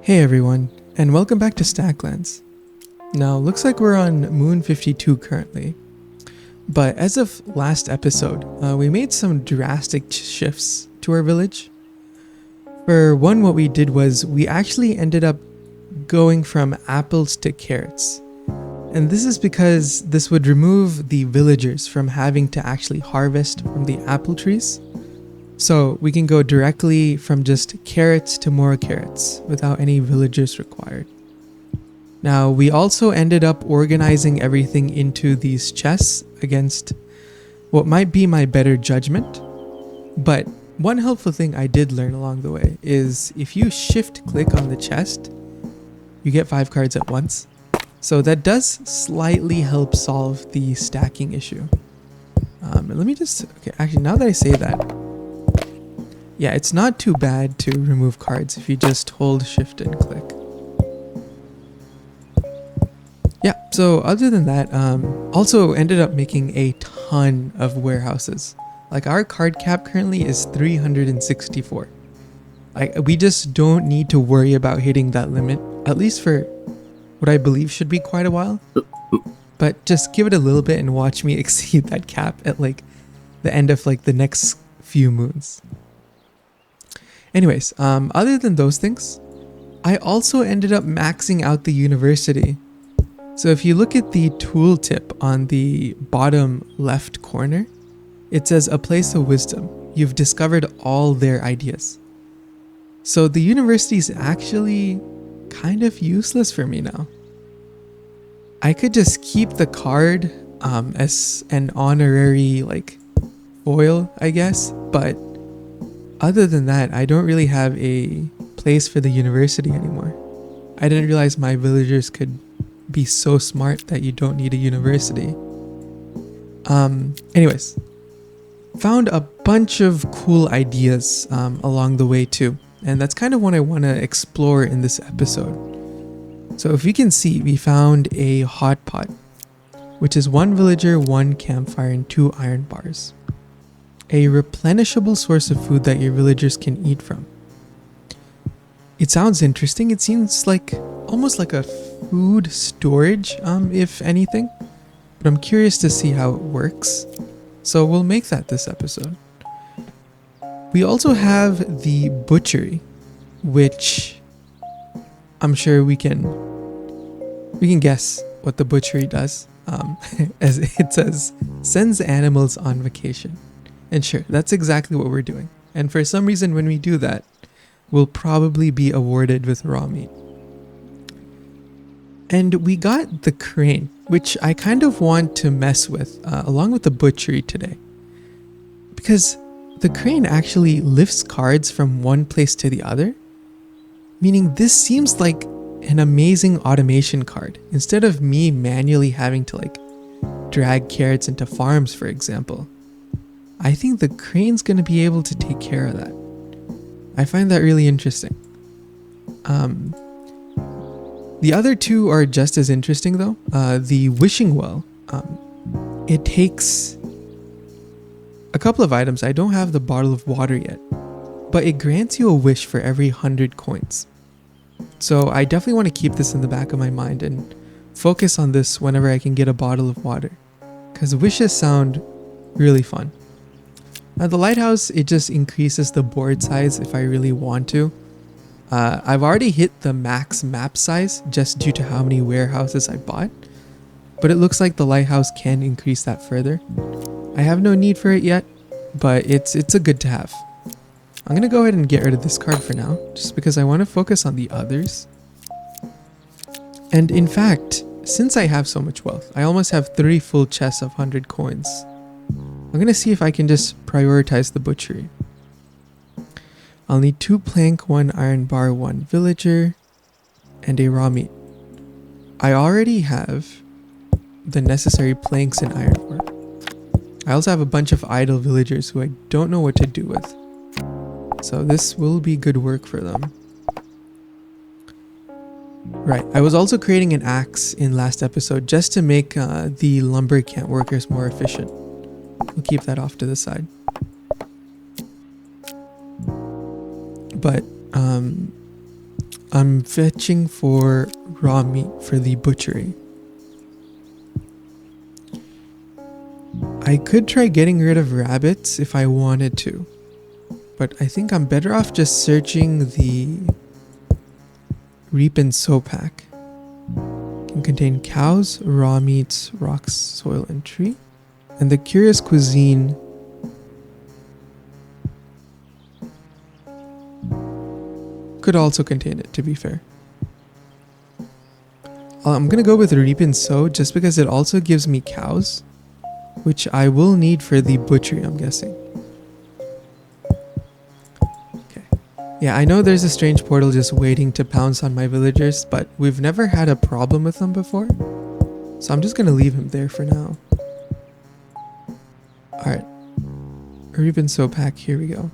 Hey everyone, and welcome back to Stacklands. Now, looks like we're on Moon 52 currently, but as of last episode, we made some drastic shifts to our village. For one, what we did was we actually ended up going from apples to carrots. And this is because this would remove the villagers from having to actually harvest from the apple trees. So we can go directly from just carrots to more carrots without any villagers required. Now we also ended up organizing everything into these chests against what might be my better judgment. But one helpful thing I did learn along the way is if you shift click on the chest, you get 5 cards at once. So that does slightly help solve the stacking issue. Actually now that I say that, yeah, it's not too bad to remove cards if you just hold shift and click. Yeah, so other than that, also ended up making a ton of warehouses. Like our card cap currently is 364. We just don't need to worry about hitting that limit, at least for what I believe should be quite a while. But just give it a little bit and watch me exceed that cap at the end of the next few moons. Anyways, other than those things, I also ended up maxing out the university. So if you look at the tooltip on the bottom left corner, it says a place of wisdom. You've discovered all their ideas. So the university is actually kind of useless for me now. I could just keep the card as an honorary foil, I guess, but other than that, I don't really have a place for the university anymore. I didn't realize my villagers could be so smart that you don't need a university. Anyways, found a bunch of cool ideas along the way too. And that's kind of what I want to explore in this episode. So if you can see, we found a hot pot, which is 1 villager, 1 campfire, and 2 iron bars. A replenishable source of food that your villagers can eat from. It sounds interesting. It seems almost like a food storage, if anything. But I'm curious to see how it works. So we'll make that this episode. We also have the butchery, which I'm sure we can guess what the butchery does. As it says, sends animals on vacation. And sure, that's exactly what we're doing. And for some reason, when we do that, we'll probably be awarded with raw meat. And we got the crane, which I kind of want to mess with, along with the butchery today. Because the crane actually lifts cards from one place to the other. Meaning this seems like an amazing automation card. Instead of me manually having to drag carrots into farms, for example. I think the crane's going to be able to take care of that. I find that really interesting. The other two are just as interesting though. The wishing well, it takes a couple of items. I don't have the bottle of water yet, but it grants you a wish for every 100 coins. So I definitely want to keep this in the back of my mind and focus on this whenever I can get a bottle of water, because wishes sound really fun. Now the lighthouse, it just increases the board size if I really want to. I've already hit the max map size just due to how many warehouses I bought, but it looks like the lighthouse can increase that further. I have no need for it yet, but it's a good to have. I'm gonna go ahead and get rid of this card for now, just because I want to focus on the others. And in fact, since I have so much wealth, I almost have 3 full chests of 100 coins. I'm gonna see if I can just prioritize the butchery. I'll need 2 plank, 1 iron bar, 1 villager, and a raw meat. I already have the necessary planks and iron ore. I also have a bunch of idle villagers who I don't know what to do with. So this will be good work for them. Right, I was also creating an axe in last episode just to make the lumber camp workers more efficient. We'll keep that off to the side. But I'm fetching for raw meat for the butchery. I could try getting rid of rabbits if I wanted to, but I think I'm better off just searching the reap and sow pack. Can contain cows, raw meats, rocks, soil, and tree. And the curious cuisine could also contain it, to be fair. I'm gonna go with reap and sow just because it also gives me cows, which I will need for the butchery, I'm guessing. Okay. Yeah, I know there's a strange portal just waiting to pounce on my villagers, but we've never had a problem with them before. So I'm just gonna leave him there for now. Alright. Reap and sow pack, here we go.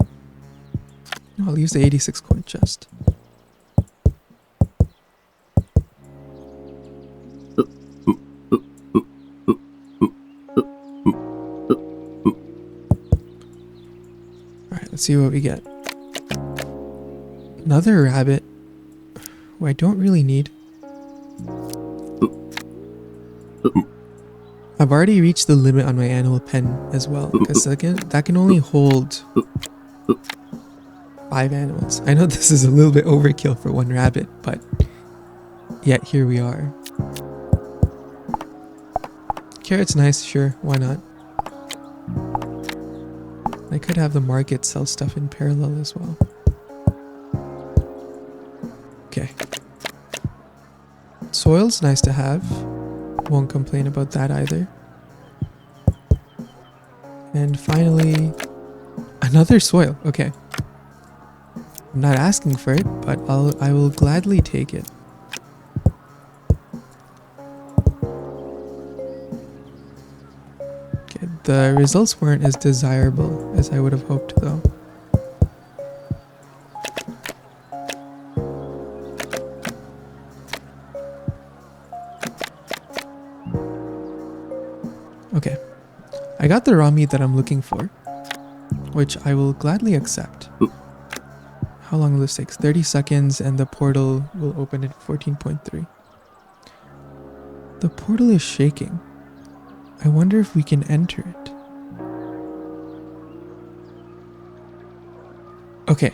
I'll use the 86 coin chest. Alright, let's see what we get. Another rabbit, who I don't really need. I've already reached the limit on my animal pen as well, because that can only hold 5 animals. I know this is a little bit overkill for one rabbit, but yet here we are. Carrot's nice, sure, why not? I could have the market sell stuff in parallel as well. Okay. Soil's nice to have. Won't complain about that either. And finally, another soil. Okay. I'm not asking for it, but I will gladly take it. Okay, the results weren't as desirable as I would have hoped though. Okay, I got the raw meat that I'm looking for, which I will gladly accept. How long will this take? 30 seconds and the portal will open at 14.3. The portal is shaking. I wonder if we can enter it. Okay,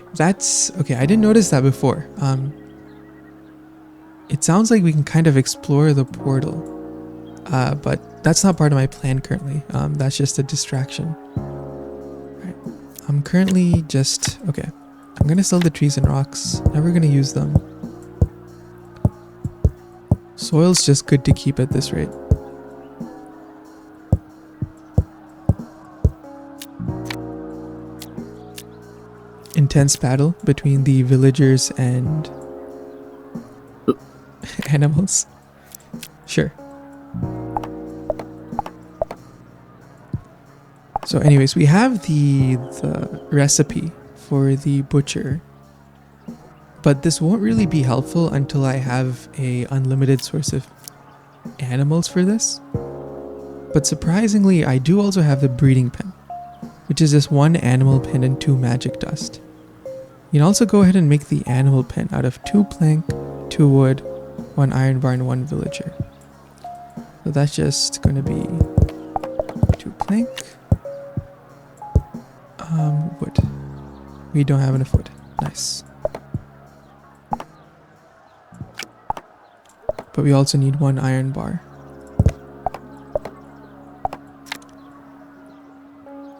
okay, I didn't notice that before. It sounds like we can kind of explore the portal. But that's not part of my plan currently. That's just a distraction. Right. I'm currently just... Okay. I'm going to sell the trees and rocks. Never going to use them. Soil's just good to keep at this rate. Intense battle between the villagers and animals. Sure. So anyways, we have the recipe for the butcher, but this won't really be helpful until I have a unlimited source of animals for this. But surprisingly, I do also have the breeding pen, which is just 1 animal pen and 2 magic dust. You can also go ahead and make the animal pen out of 2 plank, 2 wood, 1 iron bar, and 1 villager. So that's just going to be 2 plank. Wood. We don't have enough wood. Nice. But we also need 1 iron bar.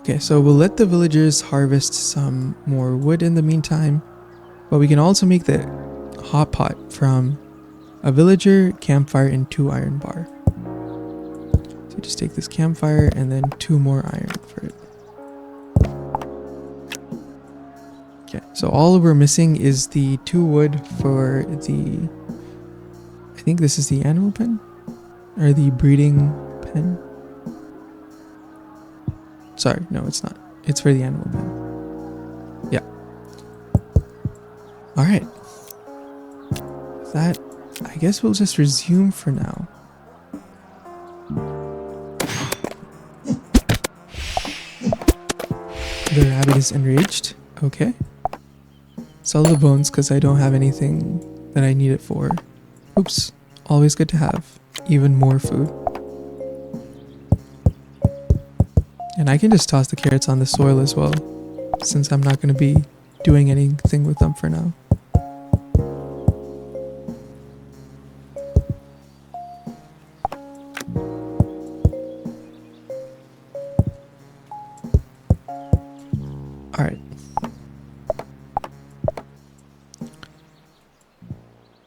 Okay, so we'll let the villagers harvest some more wood in the meantime. But we can also make the hot pot from a villager, campfire, and 2 iron bar. So just take this campfire and then 2 more iron for it. Okay, so all we're missing is the 2 wood for the... I think this is the animal pen? Or the breeding pen? Sorry, no, it's not. It's for the animal pen. Yeah. Alright. That, I guess we'll just resume for now. The rabbit is enraged. Okay. Sell the bones because I don't have anything that I need it for. Oops. Always good to have even more food. And I can just toss the carrots on the soil as well, since I'm not going to be doing anything with them for now. Alright.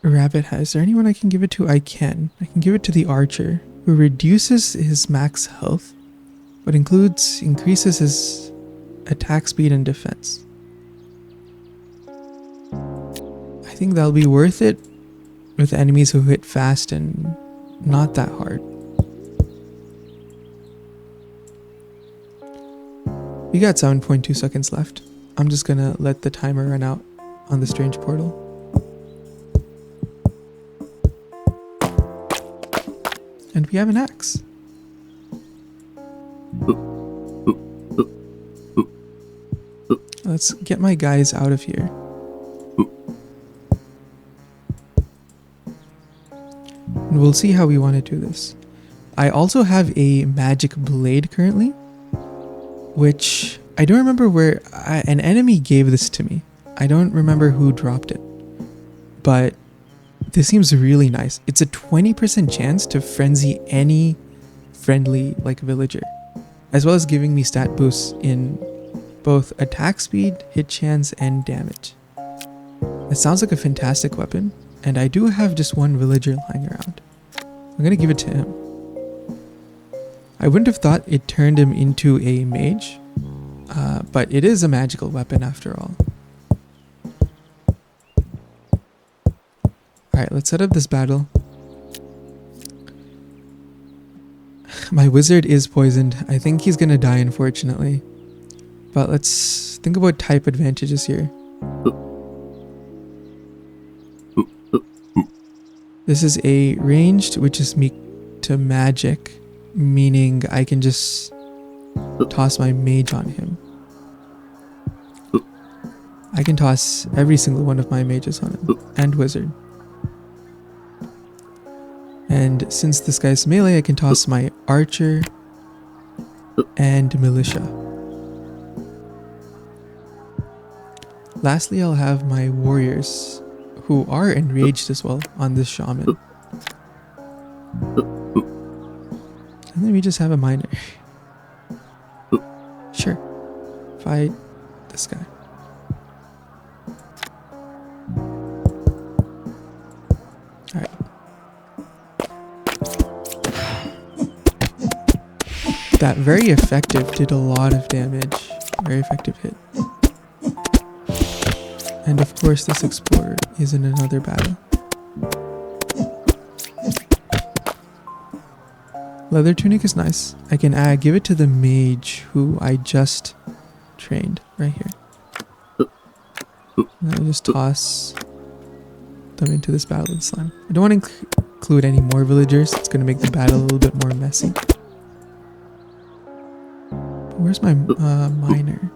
Rabbit hat. Is there anyone I can give it to? I can. I can give it to the archer, who reduces his max health, but increases his attack speed and defense. I think that'll be worth it with enemies who hit fast and not that hard. We got 7.2 seconds left. I'm just gonna let the timer run out on the strange portal. And we have an axe. Let's get my guys out of here. And we'll see how we want to do this. I also have a magic blade currently, which I don't remember where an enemy gave this to me. I don't remember who dropped it, but this seems really nice. It's a 20% chance to frenzy any friendly villager, as well as giving me stat boosts in both attack speed, hit chance, and damage. It sounds like a fantastic weapon, and I do have just one villager lying around. I'm gonna give it to him. I wouldn't have thought it turned him into a mage, but it is a magical weapon after all. Alright, let's set up this battle. My wizard is poisoned. I think he's gonna die, unfortunately. But let's think about type advantages here. This is a ranged, which is weak to magic, meaning I can just toss my mage on him. I can toss every single one of my mages on him, and wizard. And since this guy's melee, I can toss my archer and militia. Lastly, I'll have my warriors, who are enraged as well, on this shaman. And then we just have a miner. Sure. Fight this guy. Alright. That very effective, did a lot of damage. Very effective hit. And of course this explorer is in another battle. Leather tunic is nice. I can give it to the mage who I just trained right here. And I'll just toss them into this battle with slime. I don't want to include any more villagers. It's going to make the battle a little bit more messy. But where's my miner?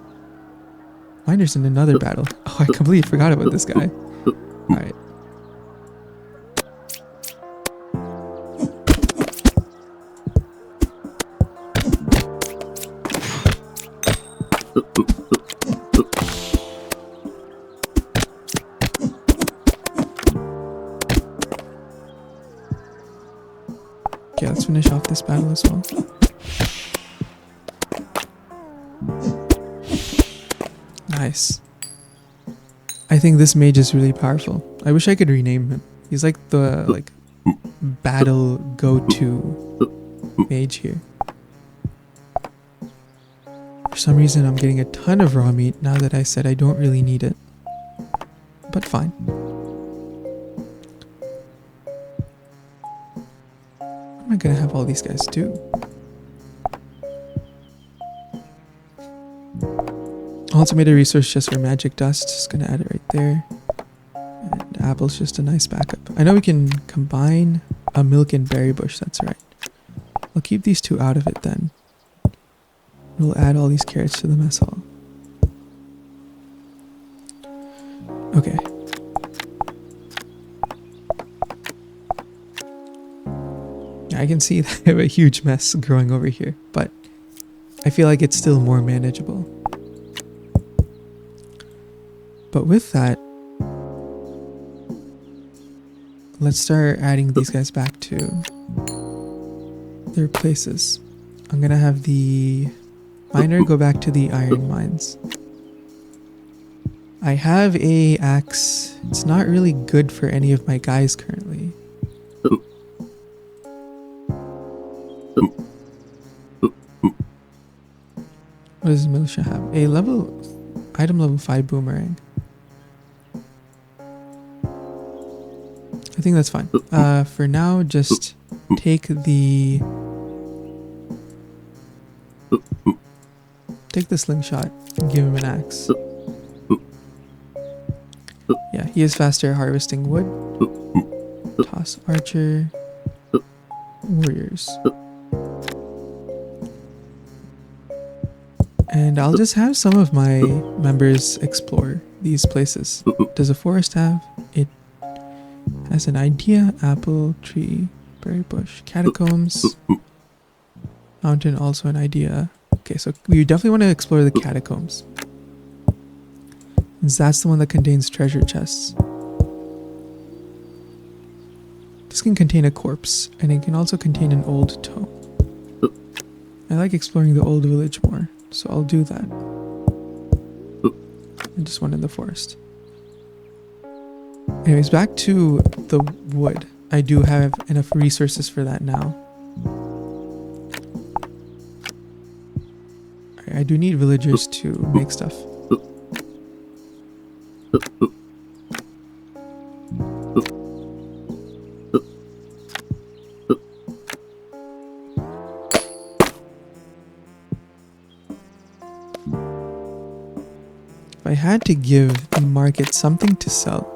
Miner's in another battle. Oh, I completely forgot about this guy. Alright. Okay, let's finish off this battle as well. Nice. I think this mage is really powerful. I wish I could rename him. He's like the battle go-to mage here. For some reason I'm getting a ton of raw meat now that I said I don't really need it. But fine. What am I gonna have all these guys do? Also made a resource chest for magic dust. Just gonna add it right there. And apple's just a nice backup. I know we can combine a milk and berry bush. That's right. I'll keep these two out of it then. We'll add all these carrots to the mess hall. Okay. I can see that I have a huge mess growing over here, but I feel like it's still more manageable. But with that, let's start adding these guys back to their places. I'm gonna have the miner go back to the iron mines. I have a axe. It's not really good for any of my guys currently. What does militia have? A item level 5 boomerang. I think that's fine. For now, just take the slingshot and give him an axe. Yeah, he is faster at harvesting wood. Toss archer. Warriors. And I'll just have some of my members explore these places. Does a forest have? It has an idea. Apple, tree, berry bush, catacombs. Mountain, also an idea. Okay, so we definitely want to explore the catacombs. Since that's the one that contains treasure chests. This can contain a corpse, and it can also contain an old toe. I like exploring the old village more, so I'll do that. And just one in the forest. Anyways, back to the wood. I do have enough resources for that now. I do need villagers to make stuff. If I had to give the market something to sell,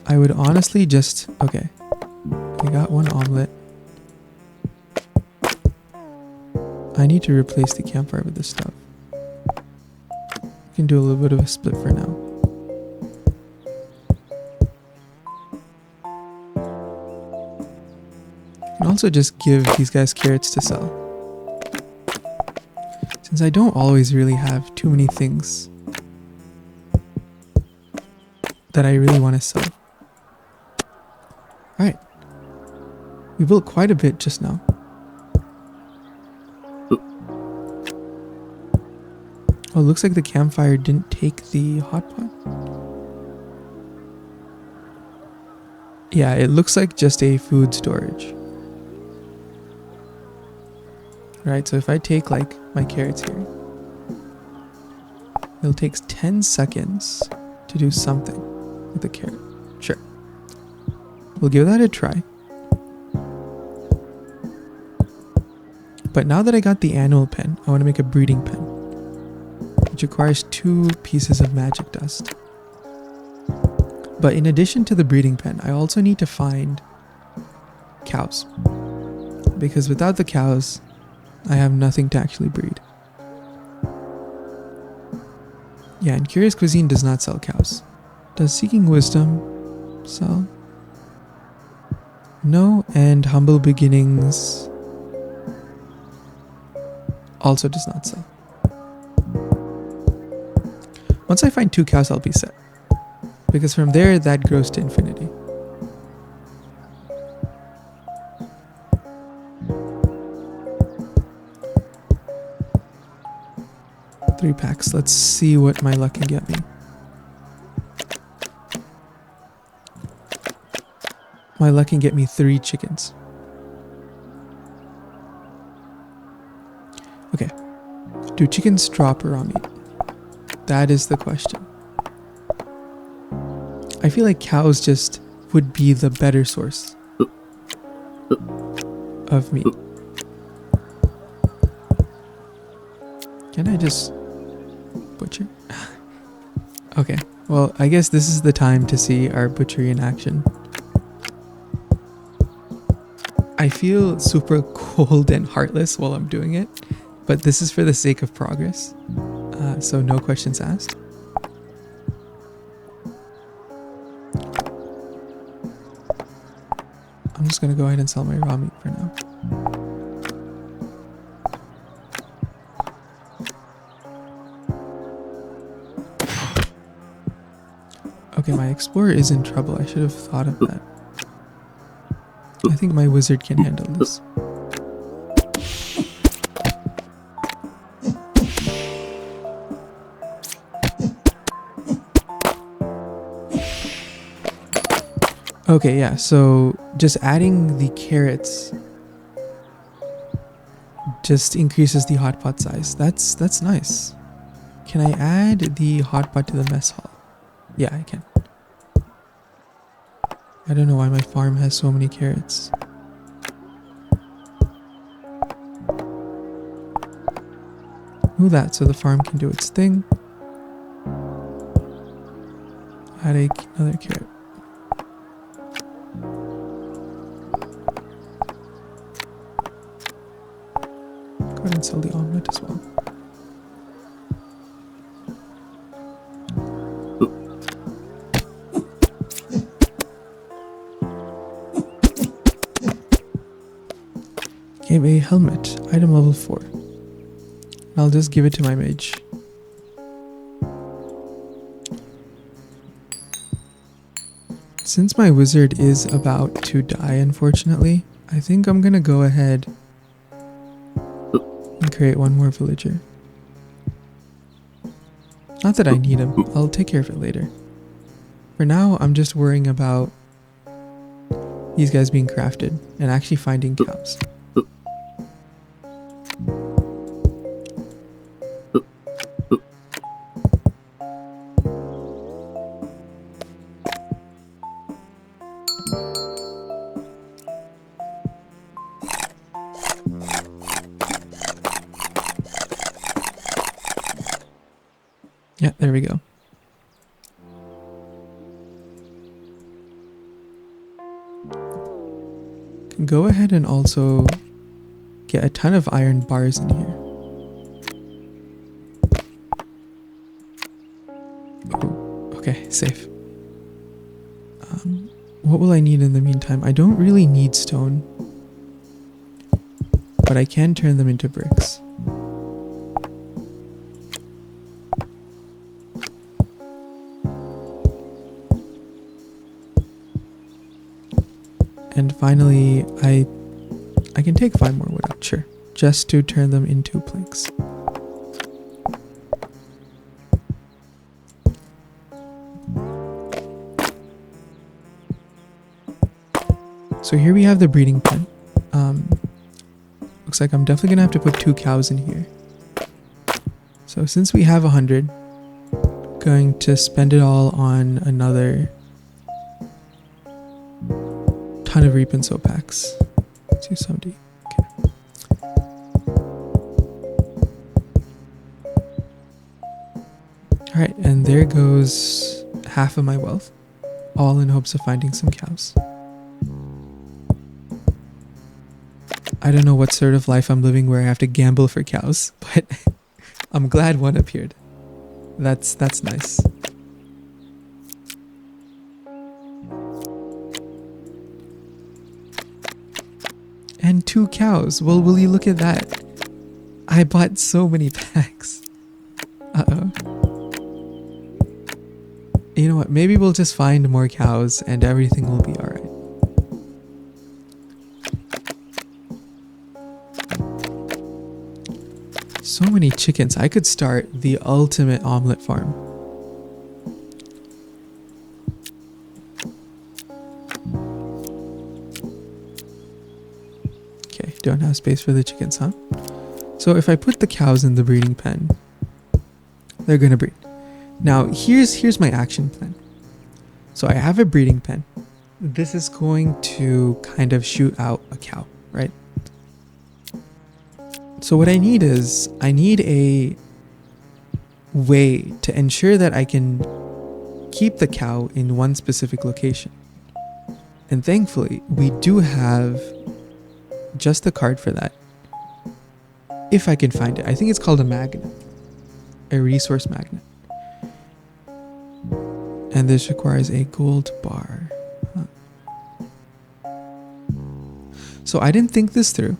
I would honestly just... Okay, I got one omelet. I need to replace the campfire with this stuff. We can do a little bit of a split for now. And also just give these guys carrots to sell. Since I don't always really have too many things that I really want to sell. Alright. We built quite a bit just now. Oh, it looks like the campfire didn't take the hot pot. Yeah, it looks like just a food storage. Right, so if I take like my carrots here, it'll take 10 seconds to do something with the carrot. Sure. We'll give that a try. But now that I got the annual pen, I want to make a breeding pen, which requires 2 pieces of magic dust. But in addition to the breeding pen, I also need to find cows. Because without the cows, I have nothing to actually breed. Yeah, and Curious Cuisine does not sell cows. Does Seeking Wisdom sell? No, and Humble Beginnings also does not sell. Once I find 2 cows, I'll be set. Because from there, that grows to infinity. Three packs. Let's see what my luck can get me. My luck can get me 3 chickens. Okay. Do chickens drop raw meat? That is the question. I feel like cows just would be the better source of meat. Can I just butcher? Okay, well, I guess this is the time to see our butchery in action. I feel super cold and heartless while I'm doing it, but this is for the sake of progress, so no questions asked. I'm just gonna go ahead and sell my raw meat for now. Okay, my explorer is in trouble. I should have thought of that. I think my wizard can handle this. Okay, yeah, so just adding the carrots just increases the hotpot size. That's nice. Can I add the hotpot to the mess hall? Yeah, I can. I don't know why my farm has so many carrots. Move that so the farm can do its thing. Add another carrot. Go ahead and sell the omelet as well. Gave a helmet, item level 4. I'll just give it to my mage. Since my wizard is about to die, unfortunately, I think I'm gonna go ahead and create one more villager. Not that I need him, I'll take care of it later. For now, I'm just worrying about these guys being crafted and actually finding cows. Yeah, there we go. Can go ahead and also get a ton of iron bars in here. Oh, okay, safe. What will I need in the meantime? I don't really need stone, but I can turn them into bricks. And finally, I can take 5 more wood out, sure, just to turn them into planks. So here we have the breeding pen. Looks like I'm definitely gonna have to put 2 cows in here. So since we have 100, going to spend it all on another ton of reap and sow packs. 270. Okay. Alright, and there goes half of my wealth, all in hopes of finding some cows. I don't know what sort of life I'm living where I have to gamble for cows, but I'm glad one appeared. That's nice. And 2 cows. Well, will you look at that? I bought so many packs. Uh-oh. You know what? Maybe we'll just find more cows and everything will be alright. So many chickens. I could start the ultimate omelet farm. Okay, don't have space for the chickens, huh? So if I put the cows in the breeding pen, they're gonna breed. Now here's my action plan. So I have a breeding pen. This is going to kind of shoot out a cow, right? So what I need is, I need a way to ensure that I can keep the cow in one specific location. And thankfully, we do have just the card for that. If I can find it. I think it's called a magnet. A resource magnet. And this requires a gold bar. Huh. So I didn't think this through.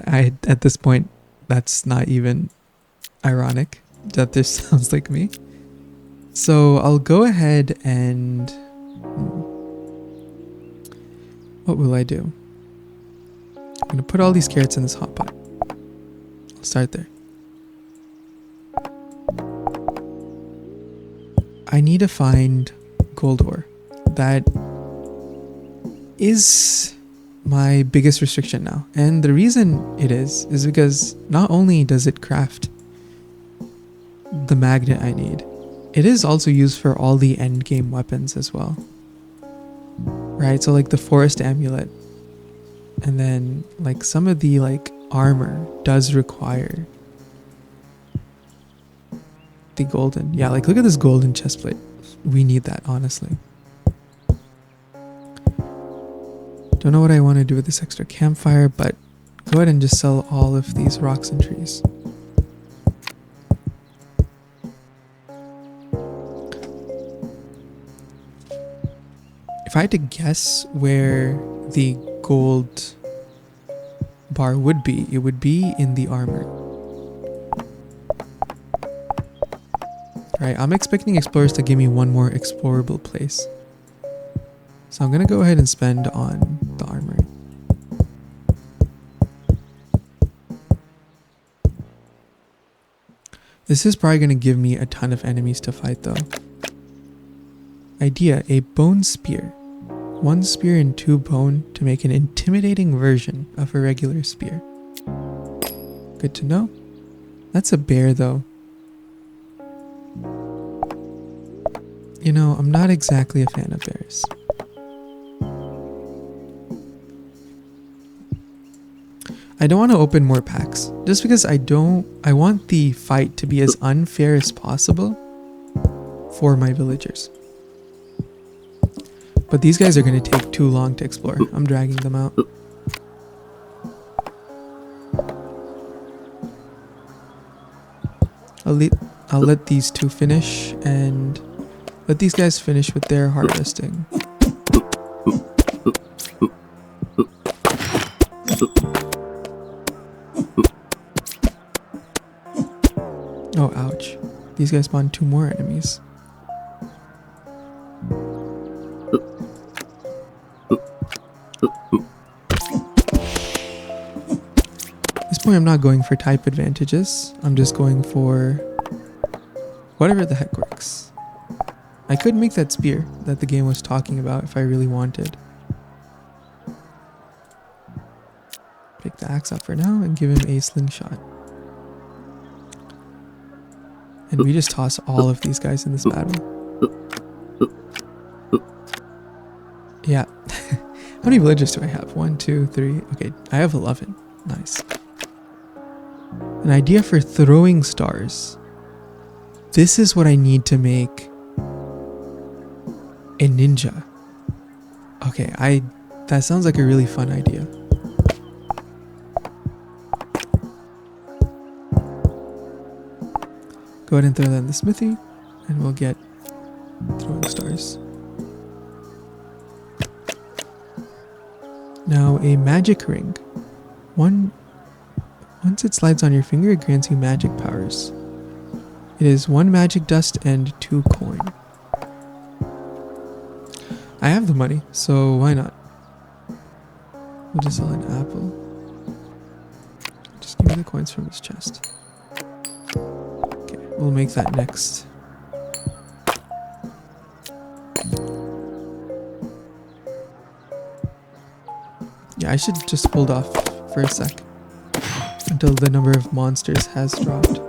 At this point, that's not even ironic that this sounds like me. So I'll go ahead and... what will I do? I'm going to put all these carrots in this hot pot. I'll start there. I need to find gold ore. That is my biggest restriction now. And the reason it is because not only does it craft the magnet I need, it is also used for all the end game weapons as well. Right? So like the forest amulet, and then like some of the like armor does require the golden. Yeah, like look at this golden chestplate. We need that, honestly. Don't know what I want to do with this extra campfire, but go ahead and just sell all of these rocks and trees. If I had to guess where the gold bar would be, it would be in the armor. Right, I'm expecting explorers to give me one more explorable place. So I'm going to go ahead and spend on the armor. This is probably going to give me a ton of enemies to fight though. Idea, a bone spear. 1 spear and 2 bone to make an intimidating version of a regular spear. Good to know. That's a bear though. You know, I'm not exactly a fan of bears. I don't want to open more packs just because I want the fight to be as unfair as possible for my villagers. But these guys are going to take too long to explore. I'm dragging them out. I'll let these two finish and let these guys finish with their harvesting. Oh, ouch. These guys spawned 2 more enemies. At this point, I'm not going for type advantages. I'm just going for whatever the heck works. I could make that spear that the game was talking about if I really wanted. Pick the axe up for now and give him a slingshot. And we just toss all of these guys in this battle. Yeah. How many villagers do I have? 1, 2, 3. Okay, I have 11. Nice. An idea for throwing stars. This is what I need to make a ninja. Okay, that sounds like a really fun idea. Go ahead and throw that in the smithy, and we'll get throwing stars. Now, a magic ring. Once it slides on your finger, it grants you magic powers. It is 1 magic dust and 2 coin. I have the money, so why not? We'll just sell an apple. Just give me the coins from this chest. Okay, we'll make that next. Yeah, I should just hold off for a sec until the number of monsters has dropped.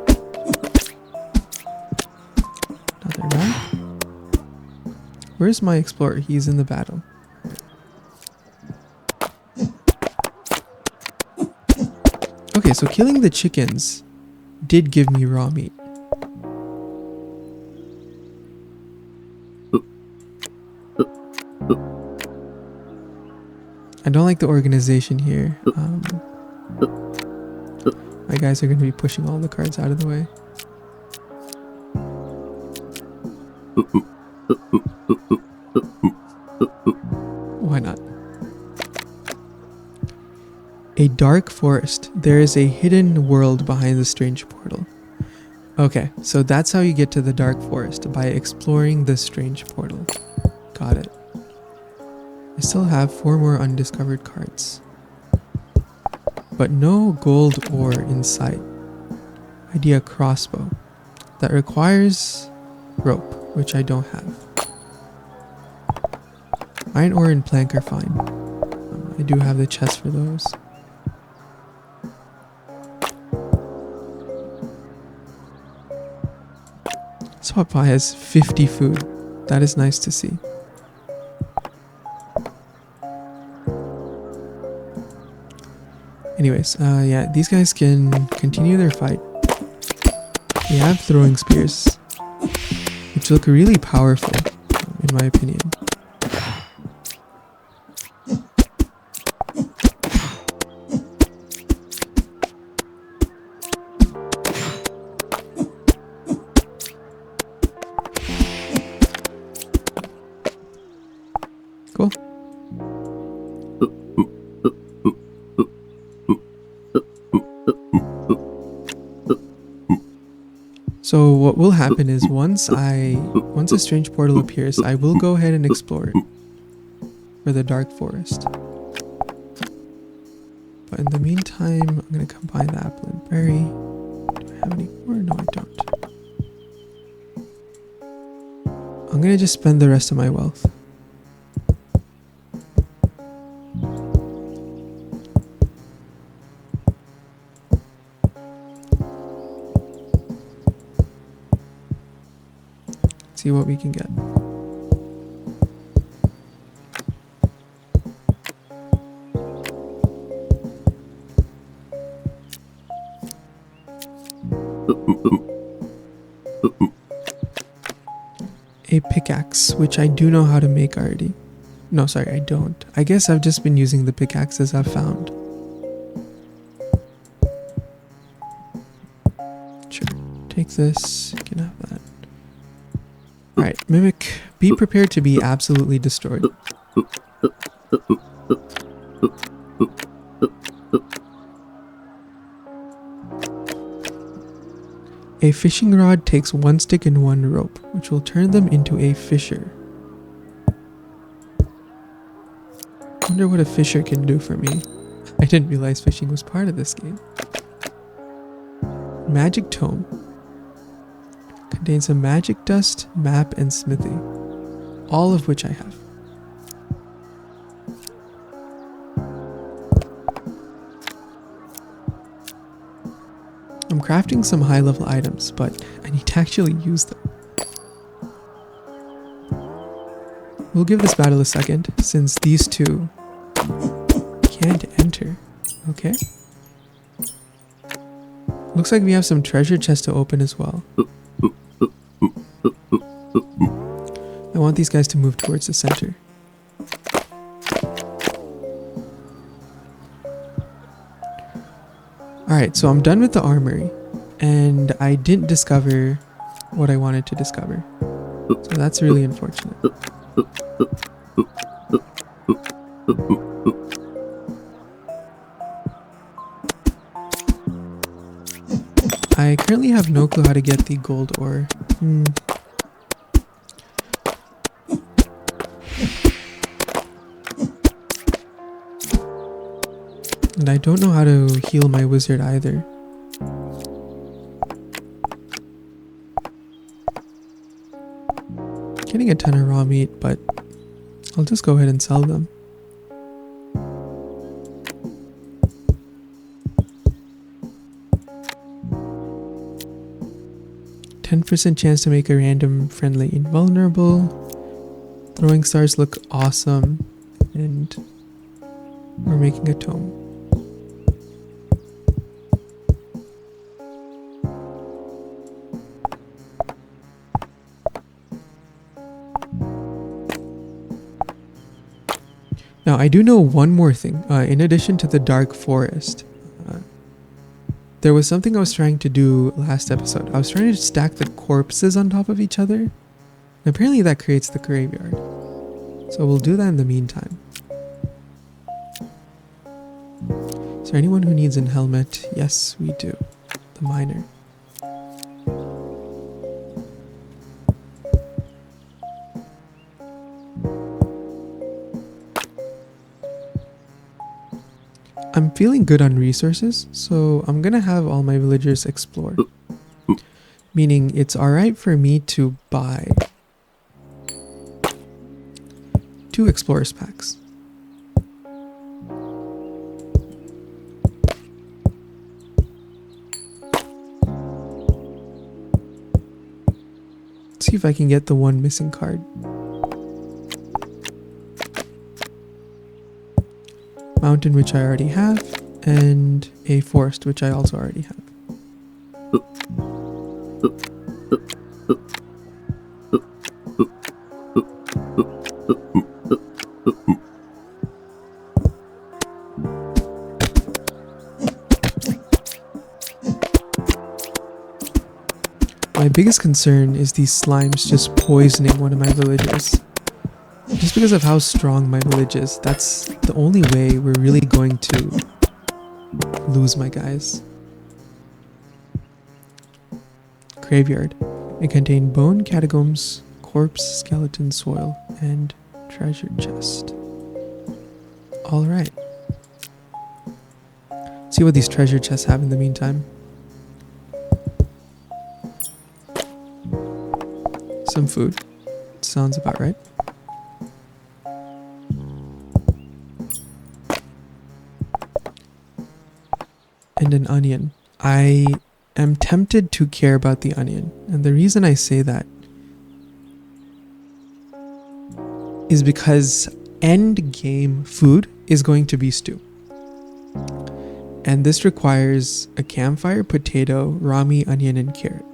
Another round. Where's my explorer? He's in the battle. Okay, so killing the chickens did give me raw meat. I don't like the organization here. My guys are going to be pushing all the cards out of the way. Why not? A dark forest. There is a hidden world behind the strange portal. Okay, so that's how you get to the dark forest, by exploring the strange portal. Got it. I still have 4 more undiscovered cards, but no gold ore in sight. Idea crossbow. That requires rope, which I don't have. Iron ore and plank are fine. I do have the chest for those. Swap pie has 50 food. That is nice to see. Anyways, yeah, these guys can continue their fight. They have throwing spears, which look really powerful, in my opinion. Cool. So what will happen is once a strange portal appears, I will go ahead and explore it for the dark forest. But in the meantime, I'm gonna combine the apple and berry. Do I have any more? No, I don't. I'm gonna just spend the rest of my wealth. See what we can get. A pickaxe, which I do know how to make already. No, sorry, I don't. I guess I've just been using the pickaxes I've found. Sure, take this, you can have that. Alright, Mimic, be prepared to be absolutely destroyed. A fishing rod takes 1 stick and 1 rope, which will turn them into a fisher. Wonder what a fisher can do for me. I didn't realize fishing was part of this game. Magic tome. Contains a magic dust, map, and smithy. All of which I have. I'm crafting some high level items, but I need to actually use them. We'll give this battle a second, since these two can't enter. Okay. Looks like we have some treasure chests to open as well. I want these guys to move towards the center. Alright, so I'm done with the armory, and I didn't discover what I wanted to discover. So that's really unfortunate. I currently have no clue how to get the gold ore. And I don't know how to heal my wizard either. Getting a ton of raw meat, but I'll just go ahead and sell them. %10 chance to make a random friendly invulnerable. Throwing stars look awesome, and we're making a tome. Now, I do know one more thing. In addition to the dark forest, there was something I was trying to do last episode. I was trying to stack the corpses on top of each other. And apparently that creates the graveyard. So we'll do that in the meantime. Is there anyone who needs an helmet? Yes, we do. The miner. I'm feeling good on resources, so I'm gonna have all my villagers explore. Meaning it's alright for me to buy 2 explorers packs. Let's see if I can get the one missing card. Mountain, which I already have, and a forest, which I also already have. My biggest concern is these slimes just poisoning one of my villagers. Just because of how strong my village is, that's the only way we're really going to lose my guys. Graveyard. It contained bone, catacombs, corpse, skeleton, soil, and treasure chest. Alright. See what these treasure chests have in the meantime. Some food. Sounds about right. And an onion. I am tempted to care about the onion. And the reason I say that is because end game food is going to be stew. And this requires a campfire, potato, rami, onion, and carrot.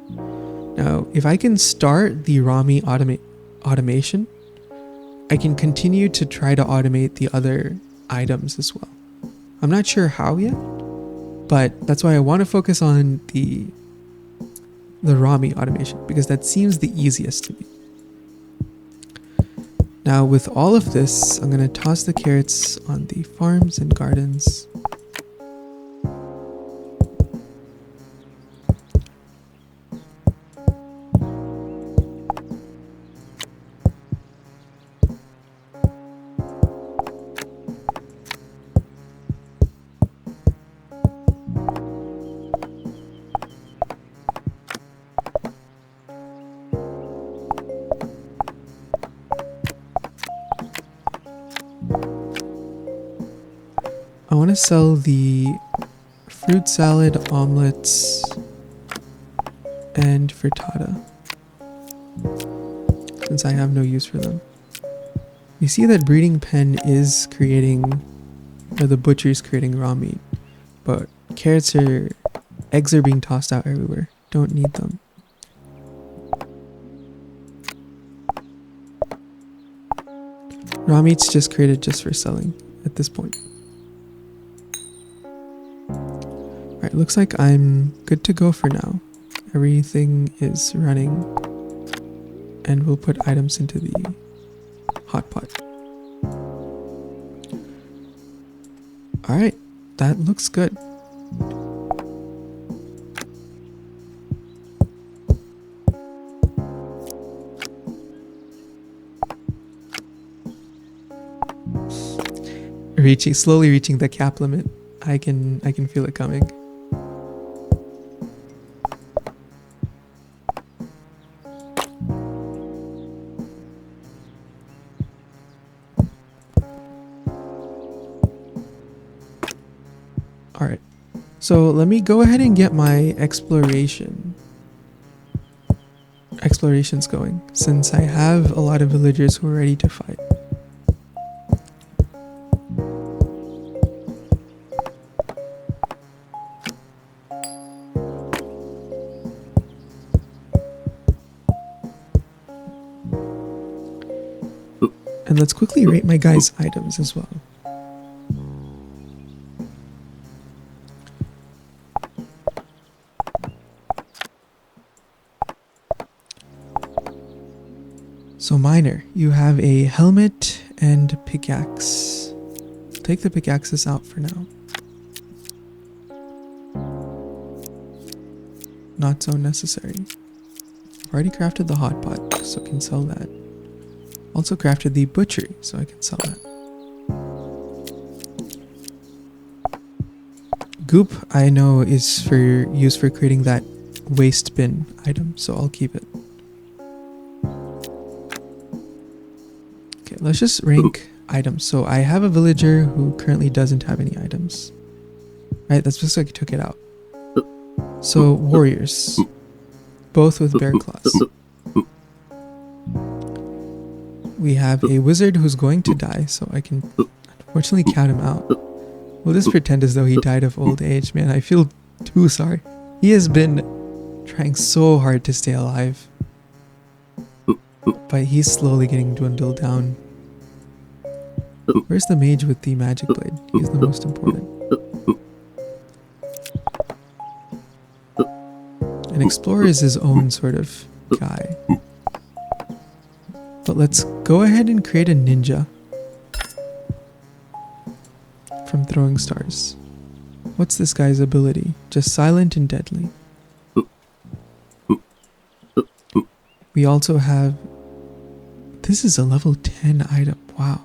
Now, if I can start the rami automation, I can continue to try to automate the other items as well. I'm not sure how yet, but that's why I want to focus on the rami automation, because that seems the easiest to me. Now, with all of this, I'm going to toss the carrots on the farms and gardens. I want to sell the fruit salad, omelets, and frittata, since I have no use for them. You see that breeding pen is creating, or the butcher is creating raw meat, but eggs are being tossed out everywhere. Don't need them. Raw meat's just created just for selling at this point. Alright, looks like I'm good to go for now. Everything is running. And we'll put items into the hot pot. Alright, that looks good. Slowly reaching the cap limit. I can feel it coming. Alright, so let me go ahead and get my explorations going, since I have a lot of villagers who are ready to fight. And let's quickly rate my guys' items as well. So miner, you have a helmet and pickaxe. Take the pickaxes out for now. not so necessary. I've already crafted the hot pot, so I can sell that. Also crafted the butchery, so I can sell that. Goop, I know, is used for creating that waste bin item, so I'll keep it. Okay, let's just rank items. So I have a villager who currently doesn't have any items. Right, that's just like I took it out. So warriors, both with bear claws. We have a wizard who's going to die, so I can unfortunately count him out. We'll just pretend as though he died of old age, man. I feel too sorry. He has been trying so hard to stay alive, but he's slowly getting dwindled down. Where's the mage with the magic blade? He's the most important. An explorer is his own sort of guy. But let's go ahead and create a ninja from throwing stars. What's this guy's ability? Just silent and deadly. We also have... This is a level 10 item. Wow.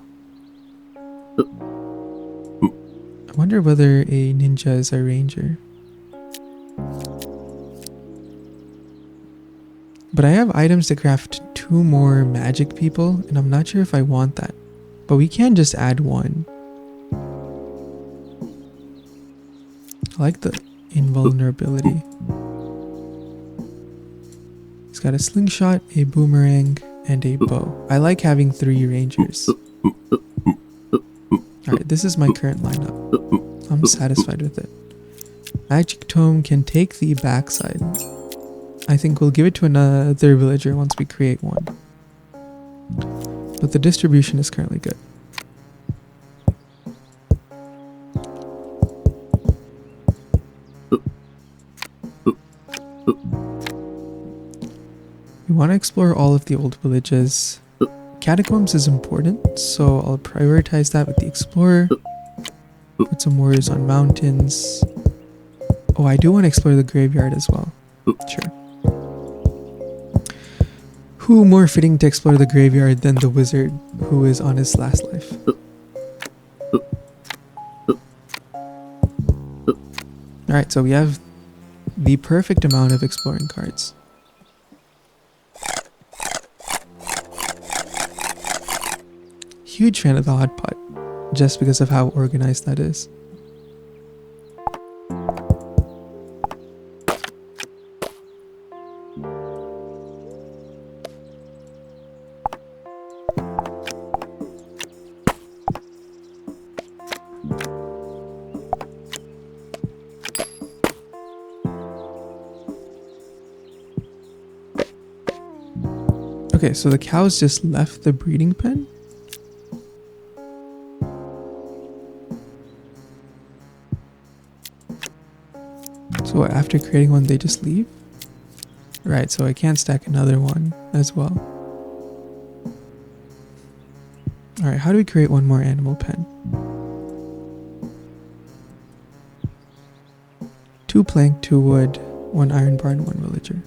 I wonder whether a ninja is a ranger. But I have items to craft 2 more magic people, and I'm not sure if I want that. But we can just add 1. I like the invulnerability. He's got a slingshot, a boomerang, and a bow. I like having 3 rangers. Alright, this is my current lineup. I'm satisfied with it. Magic Tome can take the backside. I think we'll give it to another villager once we create one. But the distribution is currently good. We want to explore all of the old villages. Catacombs is important, so I'll prioritize that with the explorer. Put some warriors on mountains. Oh, I do want to explore the graveyard as well. Sure. Who more fitting to explore the graveyard than the wizard who is on his last life? Alright, so we have the perfect amount of exploring cards. Huge fan of the hot pot, just because of how organized that is. Okay, so the cows just left the breeding pen. So after creating one, they just leave? Right, so I can't stack another one as well. Alright, how do we create one more animal pen? 2 plank, 2 wood, 1 iron barn, 1 villager.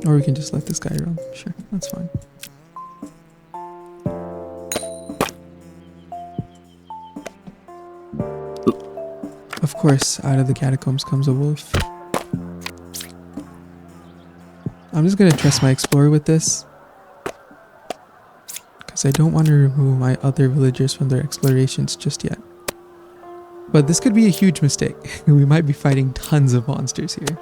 Or we can just let this guy roam. Sure, that's fine. Of course, out of the catacombs comes a wolf. I'm just gonna trust my explorer with this, because I don't want to remove my other villagers from their explorations just yet. But this could be a huge mistake. We might be fighting tons of monsters here.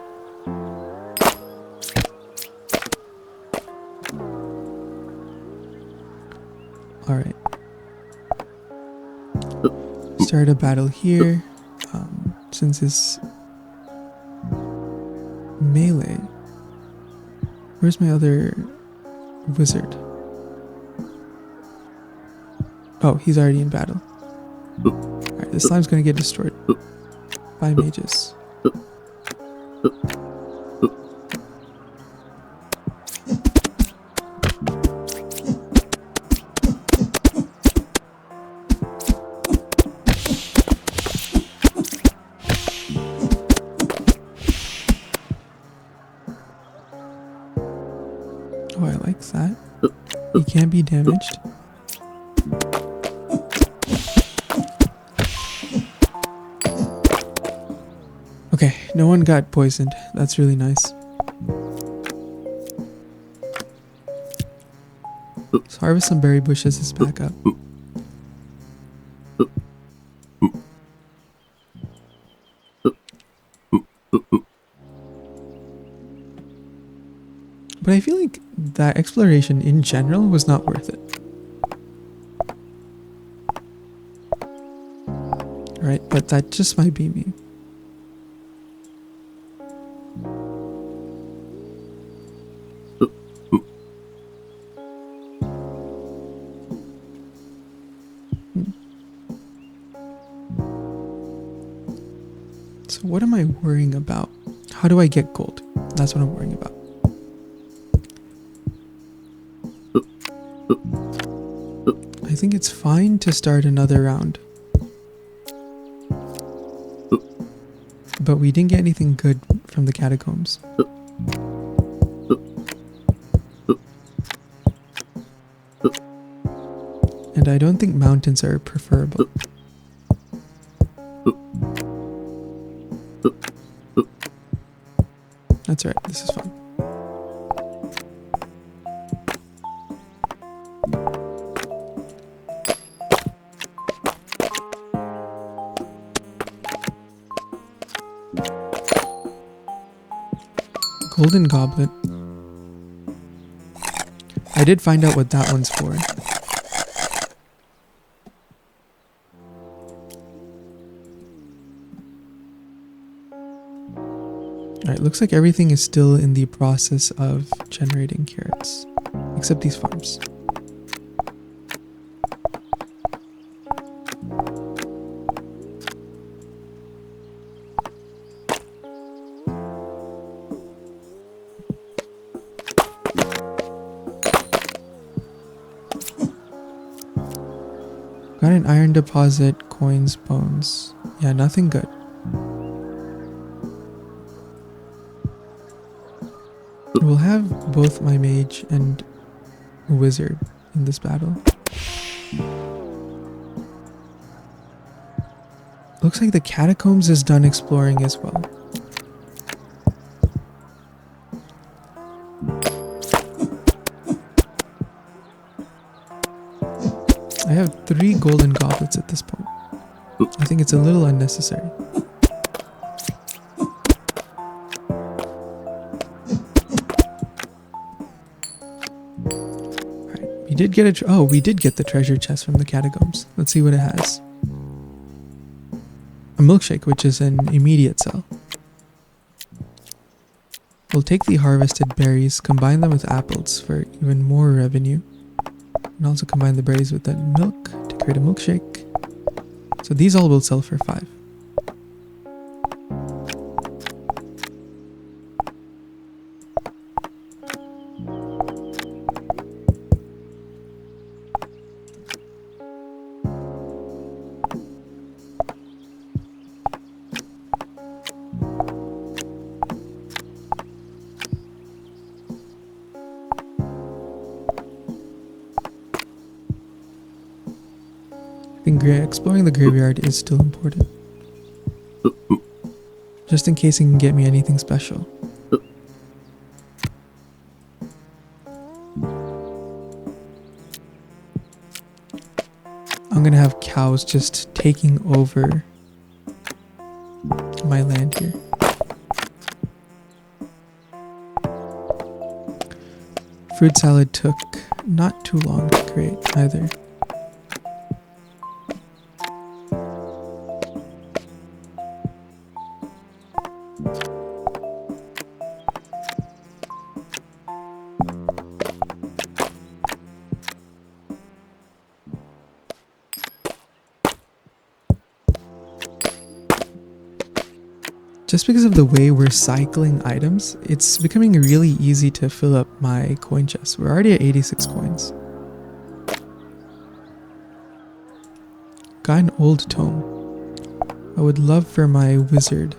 Alright. Start a battle here. Since it's melee. Where's my other wizard? Oh, he's already in battle. Alright, this slime's gonna get destroyed by mages. Oh, I like that. He can't be damaged. Okay, no one got poisoned. That's really nice. Let's harvest some berry bushes as backup. But I feel like that exploration in general was not worth it. Right, but that just might be me. So what am I worrying about? How do I get gold? That's what I'm worrying about. I think it's fine to start another round. But we didn't get anything good from the catacombs. And I don't think mountains are preferable. That's right, this is fun. Golden goblet. I did find out what that one's for. Alright, looks like everything is still in the process of generating carrots. Except these farms. Got an iron deposit, coins, bones. Yeah, nothing good. We'll have both my mage and wizard in this battle. Looks like the catacombs is done exploring as well. I have 3 golden goblets at this point. I think it's a little unnecessary. Alright, we did get we did get the treasure chest from the catacombs. Let's see what it has. A milkshake, which is an immediate sell. We'll take the harvested berries, combine them with apples for even more revenue. And also combine the berries with the milk to create a milkshake. So these all will sell for 5. I think exploring the graveyard is still important. Just in case it can get me anything special. I'm gonna have cows just taking over my land here. Fruit salad took not too long to create either. Just because of the way we're cycling items, it's becoming really easy to fill up my coin chest. We're already at 86 coins. Got an old tome. I would love for my wizard,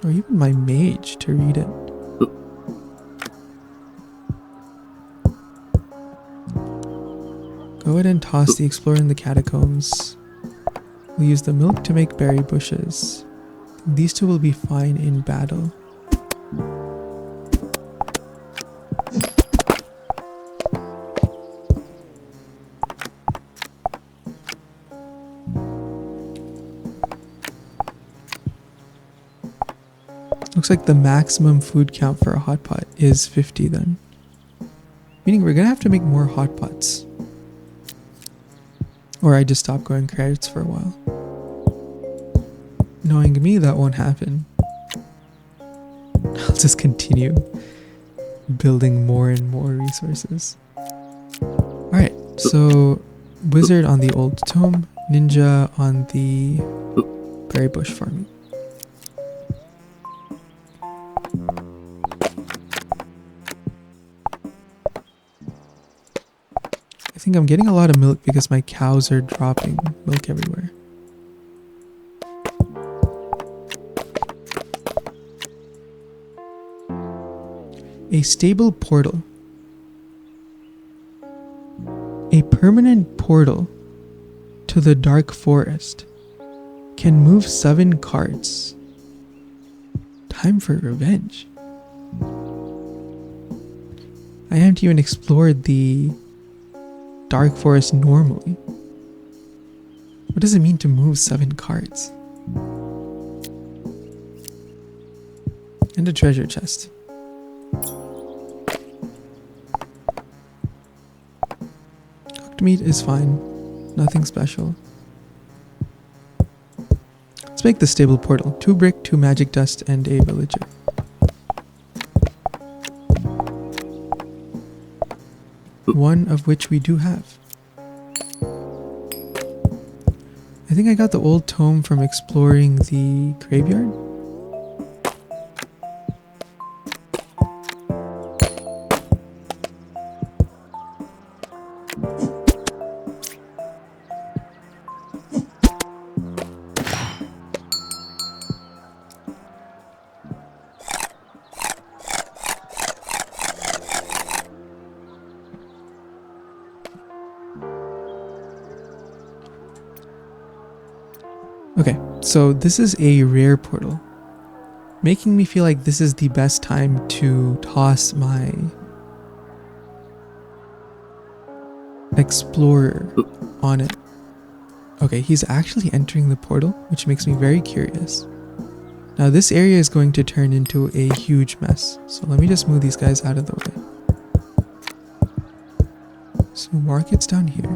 or even my mage, to read it. Go ahead and toss the explorer in the catacombs. We'll use the milk to make berry bushes. These two will be fine in battle. Looks like the maximum food count for a hot pot is 50 then. Meaning we're gonna have to make more hot pots. Or I just stop growing carrots for a while. Knowing me, that won't happen. I'll just continue building more and more resources. Alright, so wizard on the old tome, ninja on the berry bush farming. I think I'm getting a lot of milk because my cows are dropping milk everywhere. A stable portal. A permanent portal to the dark forest can move 7 carts. Time for revenge. I haven't even explored the dark forest normally. What does it mean to move 7 carts? And a treasure chest. Cooked meat is fine. Nothing special. Let's make the stable portal. 2 brick, 2 magic dust, and a villager. One of which we do have. I think I got the old tome from exploring the graveyard. Okay, so this is a rare portal, making me feel like this is the best time to toss my explorer on it. Okay, he's actually entering the portal, which makes me very curious. Now this area is going to turn into a huge mess, so let me just move these guys out of the way. So market's down here.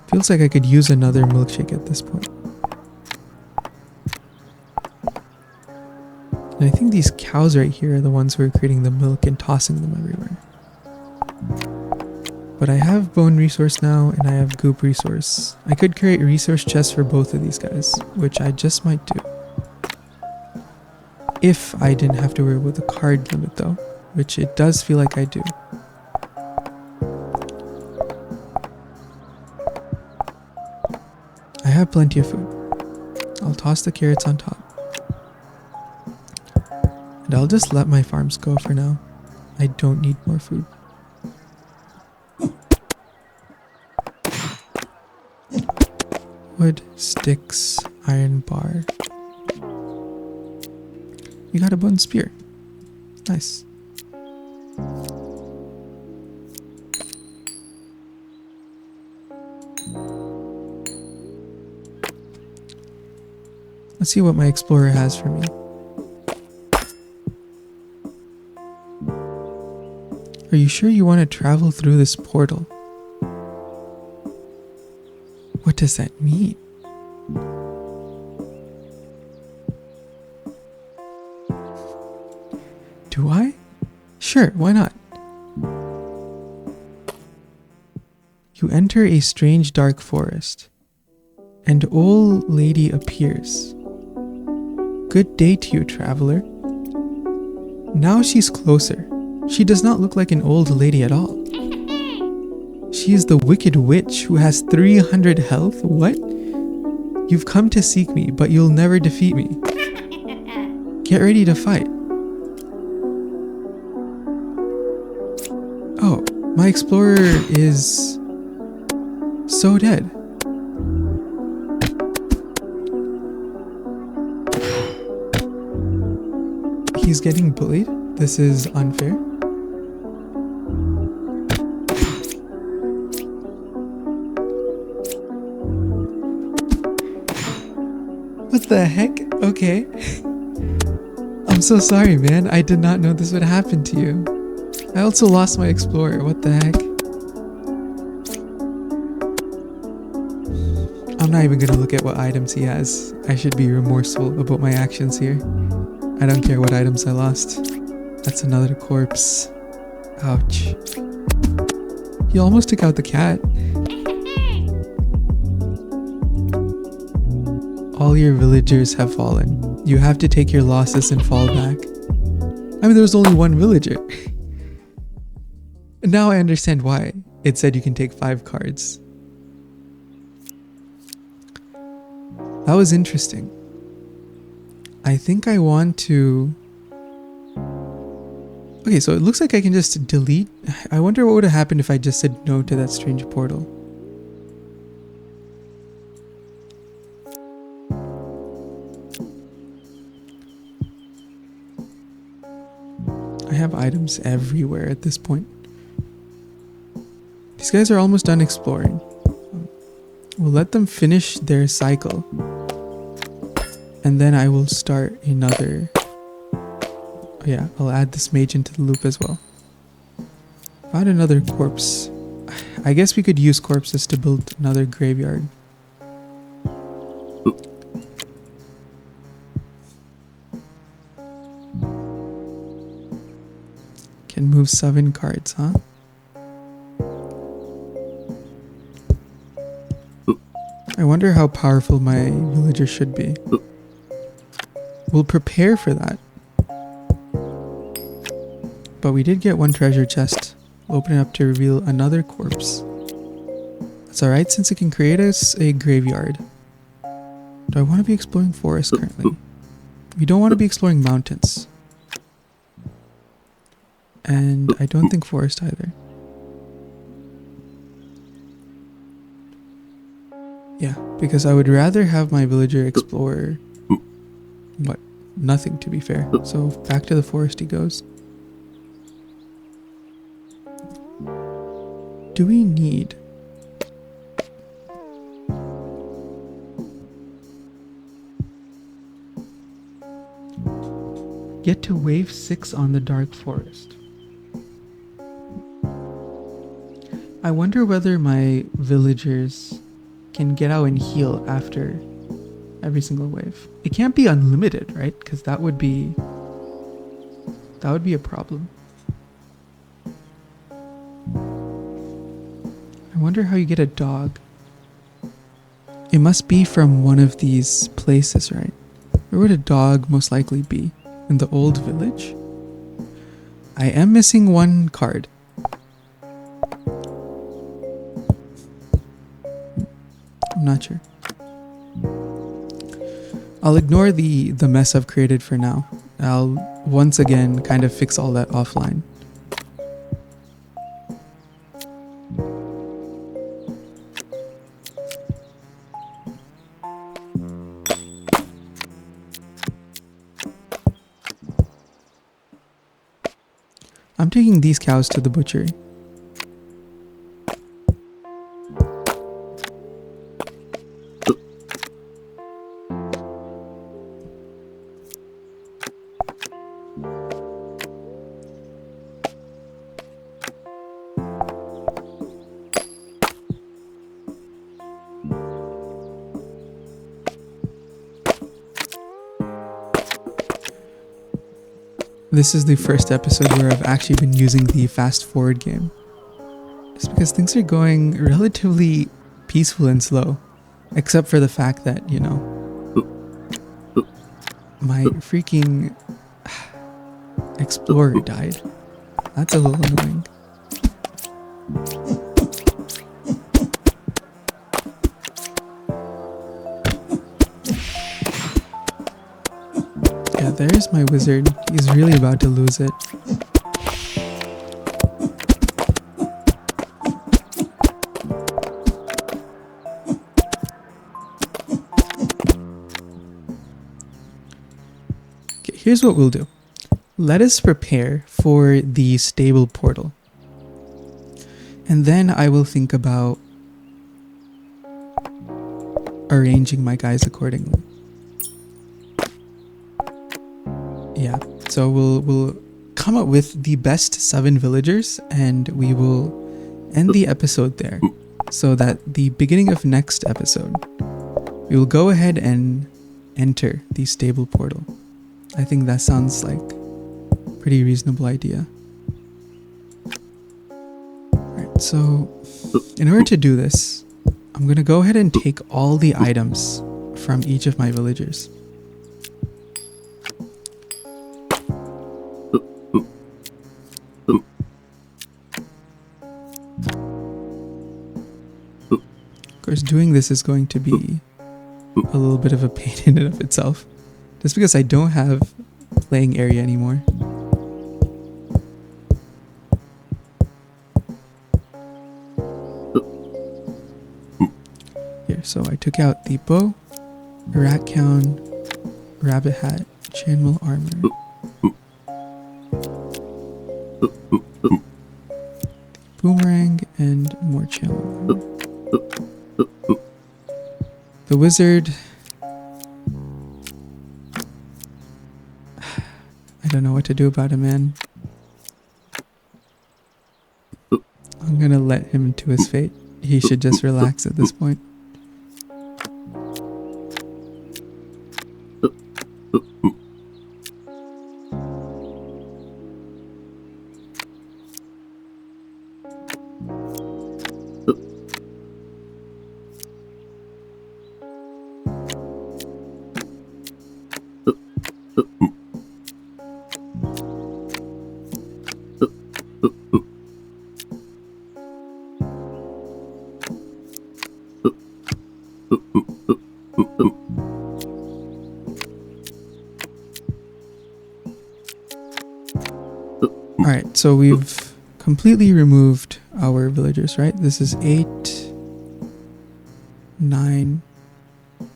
Feels like I could use another milkshake at this point. And I think these cows right here are the ones who are creating the milk and tossing them everywhere. But I have bone resource now and I have goop resource. I could create resource chests for both of these guys, which I just might do. If I didn't have to worry with the card limit though, which it does feel like I do. I have plenty of food. I'll toss the carrots on top. And I'll just let my farms go for now. I don't need more food. Wood, sticks, iron bar. You got a bone spear. Nice. Let's see what my explorer has for me. Are you sure you want to travel through this portal? What does that mean? Do I? Sure, why not? You enter a strange dark forest. An old lady appears. Good day to you, traveler. Now she's closer. She does not look like an old lady at all. She is the wicked witch who has 300 health? What? You've come to seek me, but you'll never defeat me. Get ready to fight. Oh, my explorer is so dead. He's getting bullied. This is unfair. What the heck? Okay. I'm so sorry, man. I did not know this would happen to you. I also lost my explorer. What the heck? I'm not even gonna look at what items he has. I should be remorseful about my actions here. I don't care what items I lost. That's another corpse. Ouch. He almost took out the cat. All your villagers have fallen. You have to take your losses and fall back. I mean, there was only one villager. Now I understand why. It said you can take 5 cards. That was interesting. I think I want to... Okay, so it looks like I can just delete. I wonder what would have happened if I just said no to that strange portal. I have items everywhere at this point. These guys are almost done exploring. We'll let them finish their cycle. And then I will start another... Oh yeah, I'll add this mage into the loop as well. Found another corpse. I guess we could use corpses to build another graveyard. Can move 7 cards, huh? I wonder how powerful my villager should be. We'll prepare for that. But we did get 1 treasure chest. We'll open it up to reveal another corpse. That's alright since it can create us a graveyard. Do I want to be exploring forest currently? We don't want to be exploring mountains. And I don't think forest either. Yeah, because I would rather have my villager explore... What? Nothing, to be fair. So back to the forest he goes. Do we need... Get to wave 6 on the dark forest. I wonder whether my villagers can get out and heal after every single wave. It can't be unlimited, right? Because that would be a problem. I wonder how you get a dog. It must be from one of these places, right? Where would a dog most likely be? In the old village? I am missing 1 card. I'm not sure. I'll ignore the mess I've created for now. I'll once again kind of fix all that offline. I'm taking these cows to the butchery. This is the first episode where I've actually been using the fast forward game. Just because things are going relatively peaceful and slow. Except for the fact that, you know, my freaking explorer died. That's a little annoying. Yeah, there's my wizard. He's really about to lose it. Okay, here's what we'll do. Let us prepare for the stable portal. And then I will think about arranging my guys accordingly. Yeah, so we'll come up with the best 7 villagers and we will end the episode there. So that the beginning of next episode, we will go ahead and enter the stable portal. I think that sounds like a pretty reasonable idea. Alright, so in order to do this, I'm going to go ahead and take all the items from each of my villagers. Of course, doing this is going to be a little bit of a pain in and of itself. Just because I don't have playing area anymore. Here, so I took out the bow, rat cown, rabbit hat, chainmail armor, boomerang, and more chainmail armor. The wizard, I don't know what to do about him, man. I'm gonna let him to his fate. He should just relax at this point. Alright, so we've completely removed our villagers, right? This is 8, 9,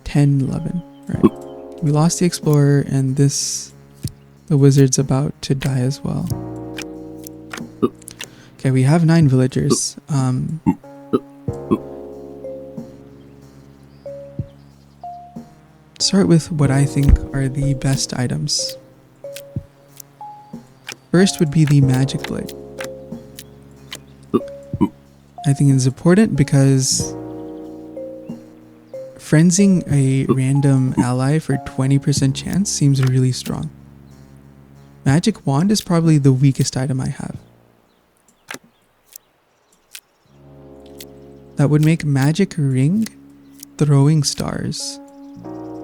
10, 11, right? We lost the explorer and the wizard's about to die as well. Okay, we have 9 villagers. Start with what I think are the best items. First would be the magic blade. I think it's important because frenzying a random ally for 20% chance seems really strong. Magic wand is probably the weakest item I have. That would make magic ring throwing stars.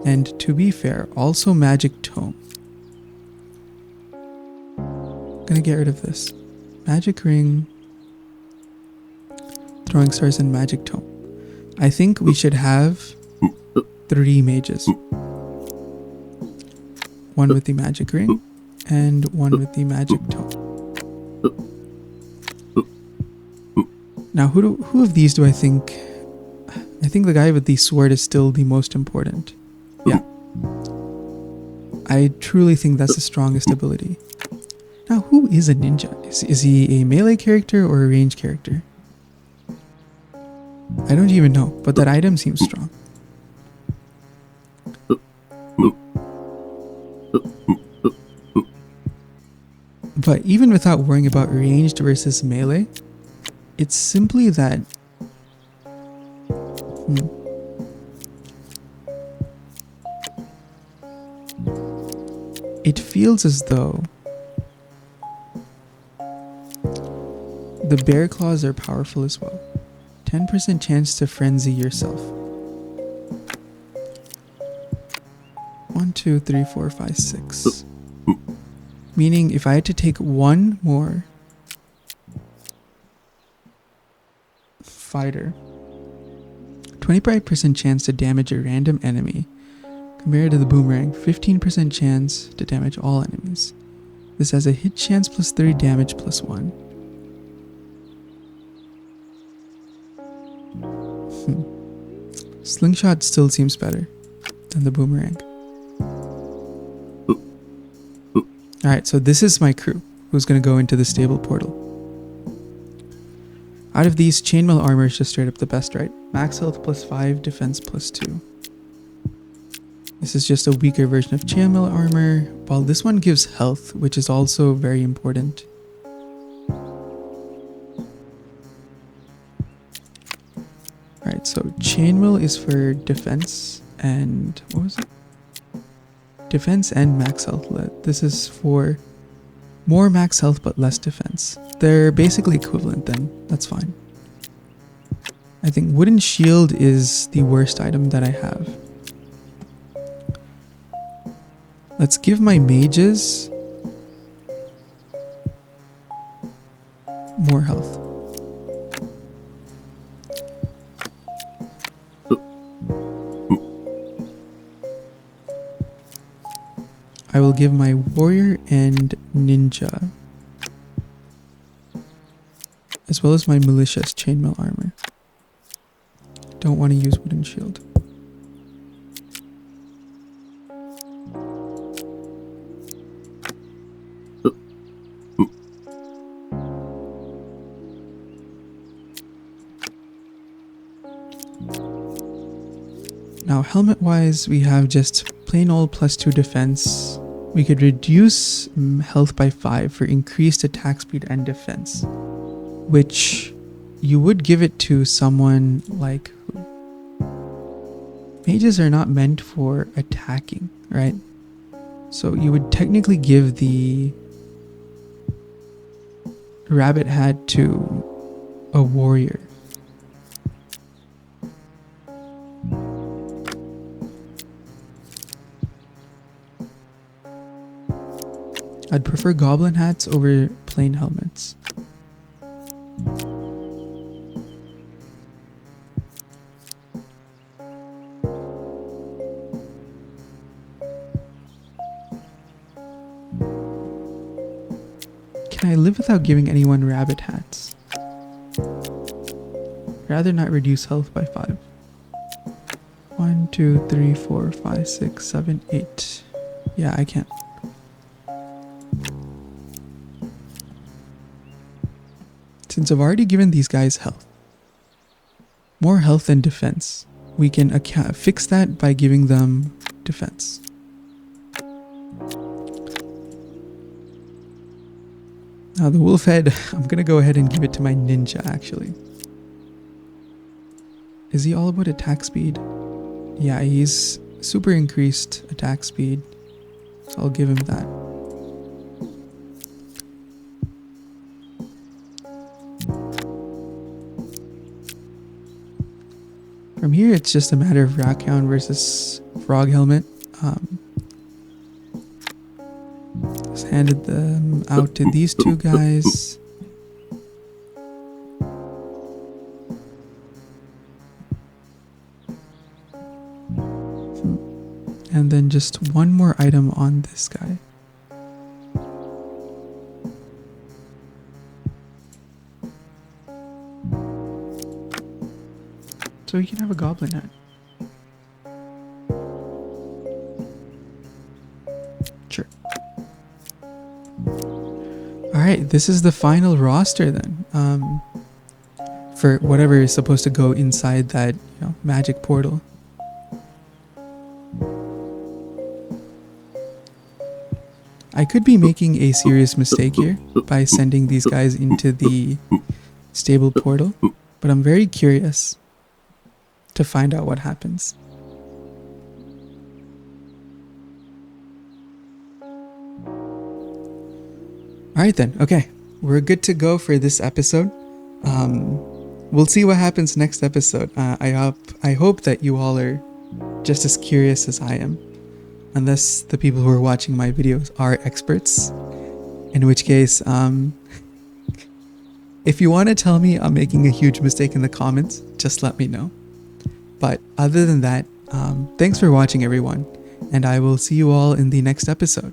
And to be fair, also magic tome. Gonna get rid of this. Magic ring, throwing stars, and magic tome. I think we should have 3 mages. 1 with the magic ring and 1 with the magic tome. Now who of these do I think? I think the guy with the sword is still the most important. Yeah. I truly think that's the strongest ability. Now, who is a ninja? Is he a melee character or a range character? I don't even know, but that item seems strong. But even without worrying about ranged versus melee, it's simply that... It feels as though the bear claws are powerful as well. 10% chance to frenzy yourself. 1, 2, 3, 4, 5, 6. Meaning if I had to take 1 more fighter, 25% chance to damage a random enemy Compared to the boomerang, 15% chance to damage all enemies. This has a hit chance plus 30 damage plus 1. Slingshot still seems better than the boomerang. Alright, so this is my crew who's going to go into the stable portal. Out of these, chainmail armor is just straight up the best, right? Max health plus 5, defense plus 2. This is just a weaker version of chainmail armor, while this one gives health, which is also very important. Alright, so chainmail is for defense and, what was it? Defense and max health. This is for more max health but less defense. They're basically equivalent then, that's fine. I think wooden shield is the worst item that I have. Let's give my mages more health. I will give my warrior and ninja, as well as my malicious chainmail armor. Don't want to use wooden shield. Now helmet wise, we have just plain old plus 2 defense. We could reduce health by 5 for increased attack speed and defense, which you would give it to someone like who? Mages are not meant for attacking, right? So you would technically give the rabbit hat to a warrior. I'd prefer goblin hats over plain helmets. Can I live without giving anyone rabbit hats? Rather not reduce health by 5. 1, 2, 3, 4, 5, 6, 7, 8. Yeah, I can't. Since I've already given these guys health, more health and defense, we can fix that by giving them defense. Now the wolf head, I'm gonna go ahead and give it to my ninja actually. Is he all about attack speed? Yeah, he's super increased attack speed, so I'll give him that. From here, it's just a matter of Rackhound versus Frog Helmet. Just handed them out to these two guys. And then just one more item on this guy. So you can have a goblin hat. Sure. Alright, this is the final roster then. For whatever is supposed to go inside that, magic portal. I could be making a serious mistake here by sending these guys into the stable portal, but I'm very curious to find out what happens. Alright then, okay. We're good to go for this episode. We'll see what happens next episode. I hope that you all are just as curious as I am. Unless the people who are watching my videos are experts. In which case, if you want to tell me I'm making a huge mistake in the comments, just let me know. But other than that, thanks for watching everyone. and I will see you all in the next episode.